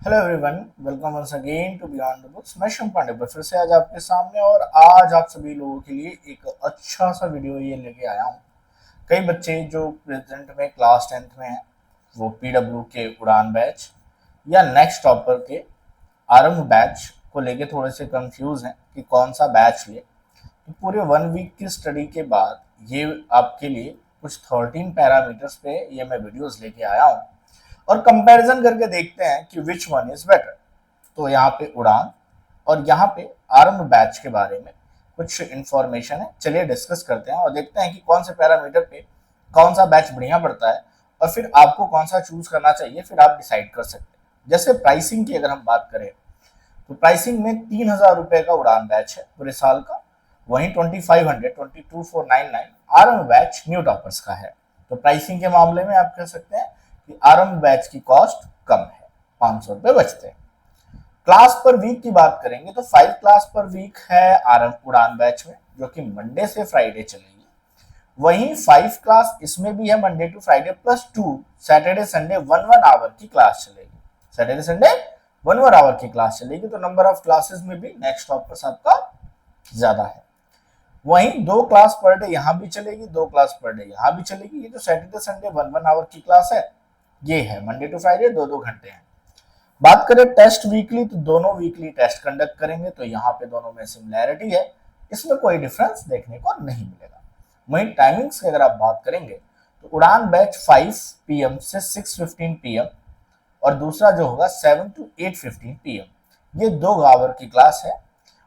Hello everyone, welcome once again to beyond the books. मैं शिव पांडे पर फिर से आज आपके सामने और आज आप सभी लोगों के लिए एक अच्छा सा वीडियो ये लेके आया हूँ। कई बच्चे जो प्रेजेंट में क्लास 10th में हैं वो पीडब्ल्यू के उड़ान बैच या नेक्स्ट टॉपर के आरंभ बैच को लेके थोड़े से कंफ्यूज हैं कि कौन सा बैच ले। तो पूरे 1 वीक की स्टडी के बाद ये आपके लिए कुछ 13 पैरामीटर्स पे ये मैं वीडियोस लेके आया हूँ और कंपैरिजन करके देखते हैं कि विच वन इज बेटर। तो यहाँ पे उड़ान और यहाँ पे आरंभ बैच के बारे में कुछ इंफॉर्मेशन है, चलिए डिस्कस करते हैं और देखते हैं कि कौन से पैरामीटर पे कौन सा बैच बढ़िया पड़ता है और फिर आपको कौन सा चूज करना चाहिए, फिर आप डिसाइड कर सकते हैं। जैसे प्राइसिंग की अगर हम बात करें तो प्राइसिंग में 3,000 रुपए का उड़ान बैच है पूरे साल का, वहीं 2500 आरंभ बैच न्यू टॉपर्स का है। तो प्राइसिंग के मामले में आप कह सकते हैं कि आरंभ बैच की कॉस्ट कम है, 500 रुपए बचते हैं। क्लास पर वीक की बात करेंगे तो 5 क्लास पर वीक है आरंभ उड़ान बैच में, जो कि मंडे से फ्राइडे चलेगी। वहीं 5 क्लास इसमें भी है, Monday to Friday +2 Saturday Sunday 1 1 hour की क्लास चलेगी। सैटरडे संडे 1 1 आवर की क्लास चलेगी, तो नंबर ऑफ क्लासेस में भी नेक्स्ट टॉपर्स आपका ज्यादा है। वहीं 2 क्लास पर डे यहाँ भी चलेगी, 2 क्लास पर डे यहाँ भी चलेगी। ये जो सैटरडे संडे 1 1 आवर की क्लास है ये है मंडे टू फ्राइडे 2 2 घंटे हैं। बात करें टेस्ट वीकली तो दोनों वीकली टेस्ट कंडक्ट करेंगे, तो यहाँ पे दोनों में सिमिलैरिटी है, इसमें कोई डिफरेंस देखने को नहीं मिलेगा। वहीं टाइमिंग्स की अगर आप बात करेंगे तो उड़ान बैच 5 PM से 6:15 PM और दूसरा जो होगा 7 to 8:15 PM। ये 2 आवर की क्लास है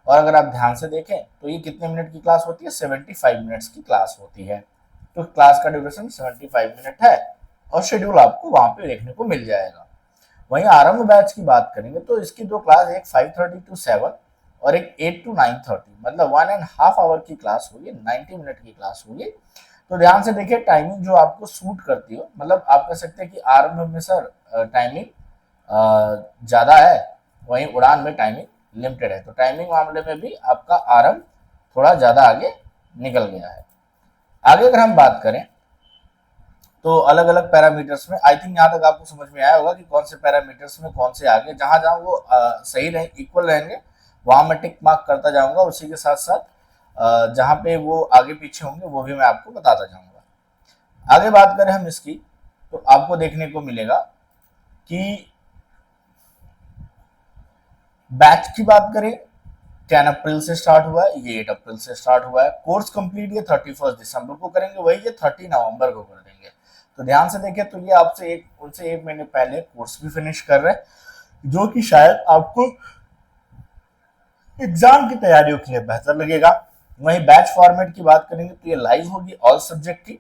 और अगर आप ध्यान से देखें तो ये कितने मिनट की क्लास होती है, 75 मिनट्स की क्लास होती है। तो क्लास का ड्यूरेशन 75 मिनट है और शेड्यूल आपको वहां पे देखने को मिल जाएगा। वहीं आरंभ बैच की बात करेंगे तो इसकी 2 क्लास, एक 5:30 to 7 और एक 8 to 9:30, मतलब 1.5 आवर की क्लास होगी, 90 मिनट की क्लास होगी। तो ध्यान से देखिए टाइमिंग जो आपको सूट करती हो, मतलब आप कह सकते हैं कि आरंभ में सर टाइमिंग ज्यादा है, वहीं उड़ान में टाइमिंग लिमिटेड है। तो टाइमिंग मामले में भी आपका आरंभ थोड़ा ज्यादा आगे निकल गया है। आगे अगर हम बात करें तो अलग अलग पैरामीटर्स में आई थिंक यहाँ तक आपको समझ में आया होगा कि कौन से पैरामीटर्स में कौन से आगे, जहां जहां वो सही रहे, इक्वल रहेंगे, वहां मैं टिक मार्क करता जाऊंगा। उसी के साथ साथ जहां पे वो आगे पीछे होंगे वो भी मैं आपको बताता जाऊंगा। आगे बात करें हम इसकी तो आपको देखने को मिलेगा कि बैच की बात करें 10 अप्रैल से स्टार्ट हुआ है, ये 8 अप्रैल से स्टार्ट हुआ है। कोर्स कंप्लीट ये 31 दिसंबर को करेंगे, वही ये 30 नवंबर को कर देंगे। तो ध्यान से देखें तो ये आपसे उनसे 1 महीने पहले कोर्स भी फिनिश कर रहे हैं, जो कि शायद आपको एग्जाम की तैयारियों के लिए बेहतर लगेगा। वहीं बैच फॉर्मेट की बात करेंगे तो ये लाइव होगी ऑल सब्जेक्ट की।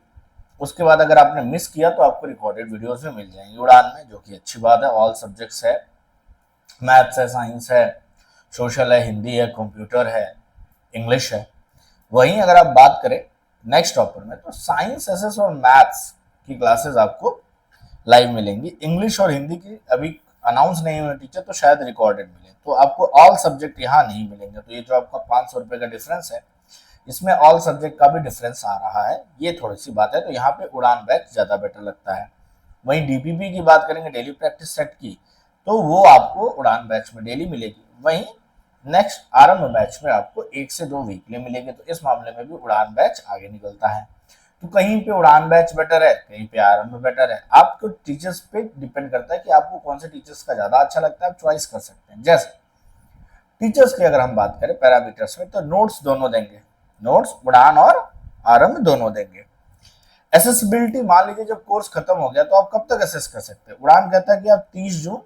उसके बाद अगर आपने मिस किया तो आपको रिकॉर्डेड वीडियोस में मिल जाएंगी उड़ान में, जो कि अच्छी बात है। ऑल सब्जेक्ट्स है, मैथ्स है, साइंस है, सोशल है, हिंदी है, कंप्यूटर है, इंग्लिश है। वहीं अगर आप बात करें नेक्स्ट टॉपर में तो साइंस, एसएस और मैथ्स की क्लासेस आपको लाइव मिलेंगी। इंग्लिश और हिंदी की अभी अनाउंस नहीं हुए टीचर, तो शायद रिकॉर्डेड मिले, तो आपको ऑल सब्जेक्ट यहाँ नहीं मिलेंगे। तो ये जो आपका 500 रुपए का डिफरेंस है, इसमें ऑल सब्जेक्ट का भी डिफरेंस आ रहा है, ये थोड़ी सी बात है। तो यहाँ पे उड़ान बैच ज्यादा बेटर लगता है। वहीं डीपीपी की बात करेंगे, डेली प्रैक्टिस सेट की, तो वो आपको उड़ान बैच में डेली मिलेगी। वहीं नेक्स्ट आरंभ बैच में आपको 1 से 2 वीकली मिलेंगे। तो इस मामले में भी उड़ान बैच आगे निकलता है। तो कहीं पे उड़ान बैच बेटर है, कहीं पे आरंभ बेटर है। आपको टीचर्स पे डिपेंड करता है कि आपको कौन से टीचर्स का ज्यादा अच्छा लगता है, आप चॉइस कर सकते हैं। जैसे टीचर्स की अगर हम बात करें पैरामीटर्स में तो नोट्स दोनों देंगे, नोट्स उड़ान और आरंभ दोनों देंगे। एसेसिबिलिटी, मान लीजिए जब कोर्स खत्म हो गया तो आप कब तक एसेस कर सकते हैं। उड़ान कहता है कि आप 30 जून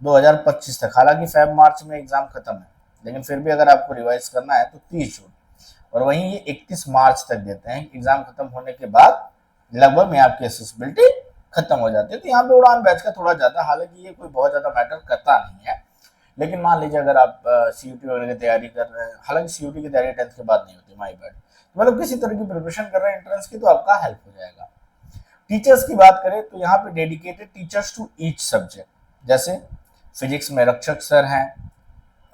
2025 तक, हालांकि फेब मार्च में एग्जाम खत्म है, लेकिन फिर भी अगर आपको रिवाइज करना है तो 30 जून। और वहीं ये 31 मार्च तक देते हैं, एग्जाम खत्म होने के बाद लगभग में आपकी एसेसिबिलिटी खत्म हो जाती है। तो यहाँ पे उड़ान बैच का थोड़ा ज्यादा, हालांकि ये कोई बहुत ज्यादा मैटर करता नहीं है, लेकिन मान लीजिए अगर आप सीयूटी वगैरह की तैयारी कर रहे हैं, हालांकि सीयूटी की तैयारी 10th के बाद नहीं होती, माई बैड, मतलब किसी तरह की प्रिपरेशन कर रहे हैं एंट्रेंस की, तो आपका हेल्प हो जाएगा। टीचर्स की बात करें तो यहाँ पे dedicated teachers to each subject, जैसे फिजिक्स में रक्षक सर हैं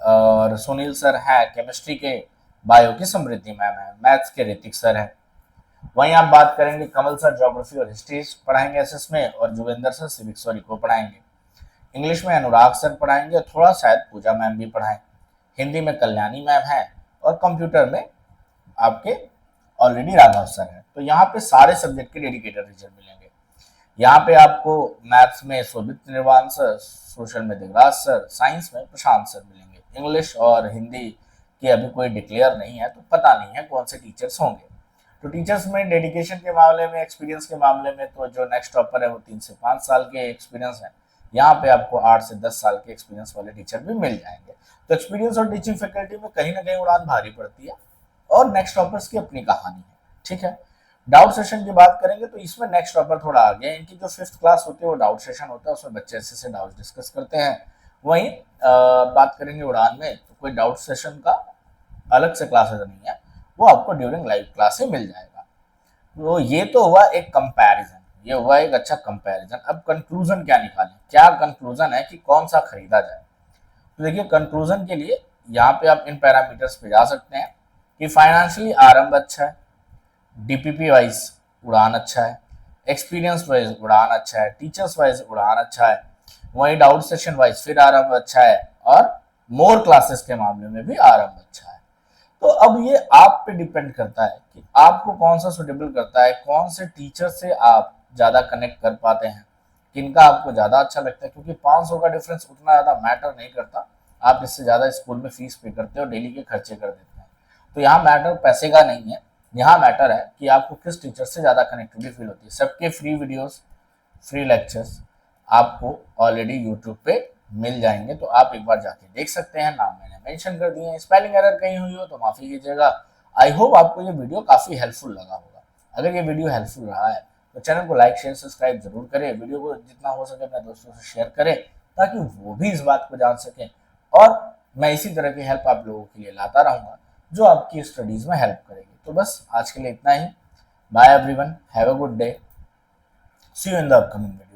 और सुनील सर हैं, केमिस्ट्री के बायो की समृद्धि मैम है, मैथ्स के ऋतिक सर हैं। वहीं आप बात करेंगे कमल सर ज्योग्राफी और हिस्ट्री पढ़ाएंगे एसएस में, और जोगेंद्र सर सिविक्स और इको पढ़ाएंगे। इंग्लिश में अनुराग सर पढ़ाएंगे, थोड़ा शायद पूजा मैम भी पढ़ाएं। हिंदी में कल्याणी मैम है, और कंप्यूटर में आपके ऑलरेडी राघव सर है। तो यहाँ पे सारे सब्जेक्ट के डेडिकेटेड टीचर मिलेंगे। यहाँ पे आपको मैथ्स में शोभित निर्वाण सर, सोशल में दिगराज सर, साइंस में प्रशांत सर मिलेंगे। इंग्लिश और हिंदी की अभी कोई डिक्लेयर नहीं है, तो पता नहीं है कौन से टीचर्स होंगे। तो टीचर्स में डेडिकेशन के मामले में, एक्सपीरियंस के मामले में, तो जो नेक्स्ट टॉपर है वो 3 से 5 साल के एक्सपीरियंस है। यहाँ पे आपको 8 से 10 साल के एक्सपीरियंस वाले टीचर भी मिल जाएंगे। तो एक्सपीरियंस और टीचिंग फैकल्टी में कहीं ना कहीं उड़ान भारी पड़ती है, और नेक्स्ट टॉपर्स की अपनी कहानी है। ठीक है, डाउट सेशन की बात करेंगे तो इसमें नेक्स्ट टॉपर थोड़ा आगे है। इनकी जो 5th क्लास होती है वो डाउट सेशन होता है, उसमें बच्चे अच्छे से डाउट डिस्कस करते हैं। वहीं बात करेंगे उड़ान में, तो कोई डाउट सेशन का अलग से क्लासेस नहीं है, वो आपको ड्यूरिंग लाइव क्लास से मिल जाएगा। तो ये तो हुआ एक कंपैरिजन, ये हुआ एक अच्छा कंपैरिजन। अब कंक्लूजन क्या निकालें, क्या कंक्लूजन है कि कौन सा खरीदा जाए। तो देखिए, कंक्लूजन के लिए यहाँ पे आप इन पैरामीटर्स पे जा सकते हैं कि फाइनेंशियली आरंभ अच्छा है, डीपीपी वाइज उड़ान अच्छा है, एक्सपीरियंस वाइज उड़ान अच्छा है, टीचर्स वाइज उड़ान अच्छा है, वहीं डाउट सेशन वाइज फिर आरंभ अच्छा है, और मोर क्लासेस के मामले में भी आरंभ अच्छा है। तो अब ये आप पे डिपेंड करता है कि आपको कौन सा सुटेबल करता है, कौन से टीचर से आप ज़्यादा कनेक्ट कर पाते हैं, किनका आपको ज़्यादा अच्छा लगता है। क्योंकि 500 का डिफरेंस उतना ज़्यादा मैटर नहीं करता, आप इससे ज़्यादा स्कूल में फीस पे करते हो, डेली के खर्चे कर देते हैं। तो यहाँ मैटर पैसे का नहीं है, यहाँ मैटर है कि आपको किस टीचर से ज़्यादा कनेक्टिविटी फील होती है। सबके फ्री वीडियोस, फ्री लेक्चर्स आपको ऑलरेडी यूट्यूब पे मिल जाएंगे, तो आप एक बार जाके देख सकते हैं। नाम मैंने मेंशन कर दिए हैं। स्पेलिंग एरर कहीं हुई हो तो माफ़ी कीजिएगा। आई होप आपको ये वीडियो काफ़ी हेल्पफुल लगा होगा। अगर ये वीडियो हेल्पफुल रहा है तो चैनल को लाइक, शेयर, सब्सक्राइब जरूर करें। वीडियो को जितना हो सके अपने दोस्तों से शेयर करें, ताकि वो भी इस बात को जान सकें, और मैं इसी तरह की हेल्प आप लोगों के लिए लाता रहूँगा जो आपकी स्टडीज़ में हेल्प करेगी। तो बस आज के लिए इतना ही। Bye everyone, have a good day, see you in the upcoming video.